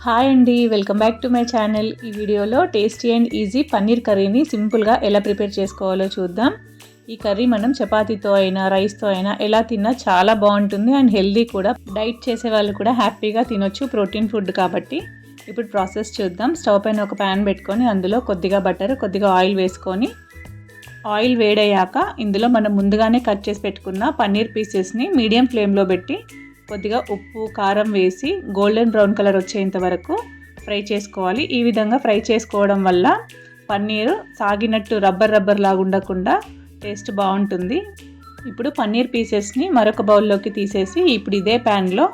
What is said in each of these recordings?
Hi అండి, welcome back to my channel. ఈ వీడియోలో టేస్టీ అండ్ ఈజీ పన్నీర్ కర్రీని సింపుల్గా ఎలా ప్రిపేర్ చేసుకోవాలో చూద్దాం. ఈ కర్రీ మనం చపాతీతో అయినా రైస్తో అయినా ఎలా తిన్నా చాలా బాగుంటుంది అండ్ హెల్దీ కూడా. డైట్ చేసే వాళ్ళు కూడా హ్యాపీగా తినొచ్చు, ప్రోటీన్ ఫుడ్ కాబట్టి. ఇప్పుడు ప్రాసెస్ చూద్దాం. స్టవ్ పైన ఒక ప్యాన్ పెట్టుకొని అందులో కొద్దిగా బటర్, కొద్దిగా ఆయిల్ వేసుకొని ఆయిల్ వేడయ్యాక ఇందులో మనం ముందుగానే కట్ చేసి పెట్టుకున్న పన్నీర్ పీసెస్ని మీడియం ఫ్లేమ్లో పెట్టి కొద్దిగా ఉప్పు, కారం వేసి గోల్డెన్ బ్రౌన్ కలర్ వచ్చేంత వరకు ఫ్రై చేసుకోవాలి. ఈ విధంగా ఫ్రై చేసుకోవడం వల్ల పన్నీరు సాగినట్టు రబ్బర్ లాగా ఉండకుండా టేస్ట్ బాగుంటుంది. ఇప్పుడు పన్నీర్ పీసెస్ని మరొక బౌల్లోకి తీసేసి ఇప్పుడు ఇదే ప్యాన్లో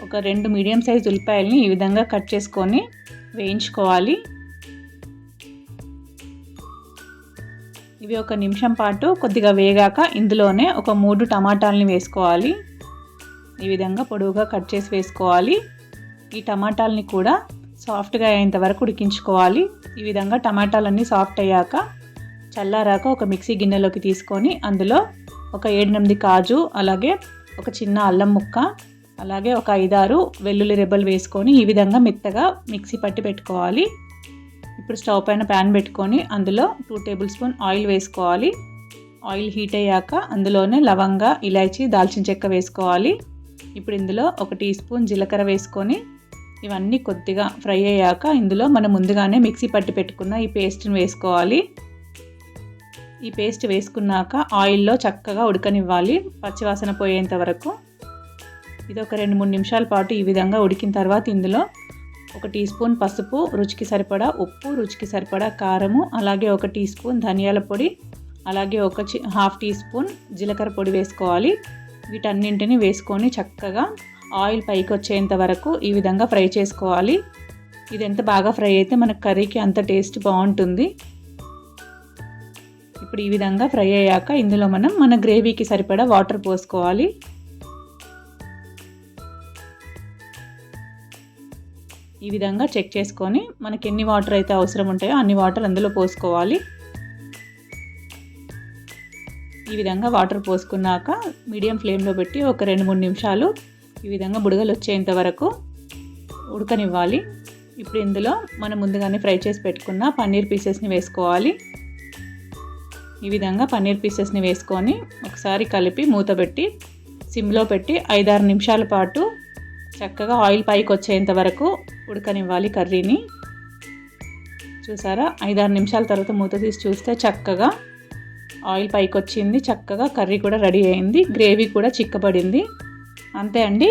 ఒక 2 మీడియం సైజ్ ఉల్లిపాయలని ఈ విధంగా కట్ చేసుకొని వేయించుకోవాలి. ఇవి ఒక నిమిషం పాటు కొద్దిగా వేగాక ఇందులోనే ఒక 3 టమాటాలని వేసుకోవాలి. ఈ విధంగా పొడవుగా కట్ చేసి వేసుకోవాలి. ఈ టమాటాలని కూడా సాఫ్ట్గా అయ్యేంత వరకు ఉడికించుకోవాలి. ఈ విధంగా టమాటాలన్నీ సాఫ్ట్ అయ్యాక చల్లారాక ఒక మిక్సీ గిన్నెలోకి తీసుకొని అందులో ఒక 7-8 కాజు, అలాగే ఒక చిన్న అల్లం ముక్క, అలాగే ఒక 5-6 వెల్లుల్లి రెబ్బలు వేసుకొని ఈ విధంగా మెత్తగా మిక్సీ పట్టి పెట్టుకోవాలి. ఇప్పుడు స్టవ్ పైన ప్యాన్ పెట్టుకొని అందులో 2 టేబుల్ స్పూన్ ఆయిల్ వేసుకోవాలి. ఆయిల్ హీట్ అయ్యాక అందులోనే లవంగ, ఇలాచీ, దాల్చిన చెక్క వేసుకోవాలి. ఇప్పుడు ఇందులో 1 టీ స్పూన్ జీలకర్ర వేసుకొని ఇవన్నీ కొద్దిగా ఫ్రై అయ్యాక ఇందులో మనం ముందుగానే మిక్సీ పట్టి పెట్టుకున్న ఈ పేస్ట్ని వేసుకోవాలి. ఈ పేస్ట్ వేసుకున్నాక ఆయిల్లో చక్కగా ఉడకనివ్వాలి, పచ్చివాసన పోయేంత వరకు. ఇది ఒక 2-3 నిమిషాల పాటు ఈ విధంగా ఉడికిన తర్వాత ఇందులో 1 టీ స్పూన్ పసుపు, రుచికి సరిపడా ఉప్పు, రుచికి సరిపడా కారము, అలాగే 1 టీ స్పూన్ ధనియాల పొడి, అలాగే ఒక హాఫ్ టీ స్పూన్ జీలకర్ర పొడి వేసుకోవాలి. వీటన్నింటిని వేసుకొని చక్కగా ఆయిల్ పైకి వచ్చేంత వరకు ఈ విధంగా ఫ్రై చేసుకోవాలి. ఇది ఎంత బాగా ఫ్రై అయితే మన కర్రీకి అంత టేస్ట్ బాగుంటుంది. ఇప్పుడు ఈ విధంగా ఫ్రై అయ్యాక ఇందులో మన గ్రేవీకి సరిపడా వాటర్ పోసుకోవాలి. ఈ విధంగా చెక్ చేసుకొని మనకి ఎన్ని వాటర్ అయితే అవసరం ఉంటాయో అన్ని వాటర్ అందులో పోసుకోవాలి. ఈ విధంగా వాటర్ పోసుకున్నాక మీడియం ఫ్లేమ్లో పెట్టి ఒక 2-3 నిమిషాలు ఈ విధంగా బుడగలు వచ్చేంత వరకు ఉడకనివ్వాలి. ఇప్పుడు ఇందులో మనం ముందుగానే ఫ్రై చేసి పెట్టుకున్న పన్నీర్ పీసెస్ని వేసుకోవాలి. ఈ విధంగా పన్నీర్ పీసెస్ని వేసుకొని ఒకసారి కలిపి మూత పెట్టి సిమ్లో పెట్టి 5-6 నిమిషాల పాటు చక్కగా ఆయిల్ పైకి వచ్చేంత వరకు ఉడకనివ్వాలి కర్రీని. చూసారా, 5-6 నిమిషాల తర్వాత మూత తీసి చూస్తే చక్కగా ఆయిల్ పైకి వచ్చింది, చక్కగా కర్రీ కూడా రెడీ అయింది, గ్రేవీ కూడా చిక్కబడింది. అంతే అండి,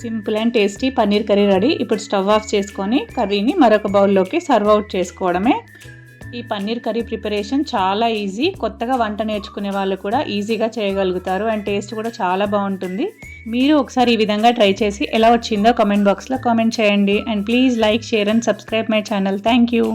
simple and tasty paneer curry ready. ఇప్పుడు స్టవ్ ఆఫ్ చేసుకొని కర్రీని మరొక బౌల్లోకి సర్వ్ అవుట్ చేసుకోవడమే. ఈ పన్నీర్ కర్రీ ప్రిపరేషన్ చాలా ఈజీ. కొత్తగా వంట నేర్చుకునే వాళ్ళు కూడా ఈజీగా చేయగలుగుతారు అండ్ టేస్ట్ కూడా చాలా బాగుంటుంది. మీరు ఒకసారి ఈ విధంగా ట్రై చేసి ఎలా వచ్చిందో కామెంట్ బాక్స్లో కామెంట్ చేయండి. And please like, share and subscribe my channel. Thank you.